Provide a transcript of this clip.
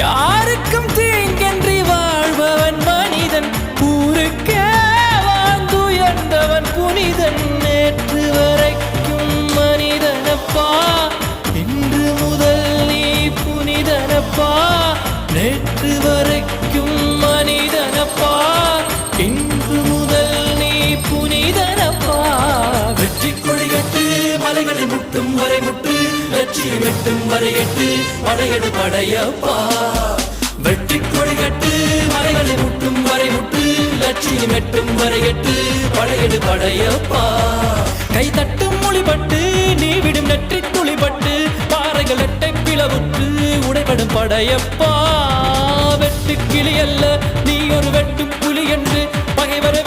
யாருக்கும் தீங்கன்றி வாழ்பவன் மனிதன், ஊருக்கே வாழ்ந்துயர்ந்தவன் புனிதன். நேற்று வரைக்கும் மனிதனப்பா, இன்று முதல் நீ புனிதனப்பா. நேற்று வரைக்கும் மனிதனப்பா, இன்று முதல் நீ புனிதனப்பா. வெற்றி கொடிகட்டு மலைகளை முட்டும் வரை முட்டு, லட்சியம் எட்டும் வரை எட்டு, படையெடு படையப்பா. வெற்றி கொடிகட்டு மலைகளை முட்டும் வரை முட்டு, லட்சியம் எட்டும் வரை எட்டு, படையெடு படையப்பா. கை தட்டும் மொழிபட்டு நீ விடும் நெற்றி துளிபட்டு, பாறைகள் எட்டை பிளவுற்று உடைபடும் படையப்பா. வெட்டு கிளி அல்ல நீ ஒரு வெட்டும் புலி என்று பகைவரை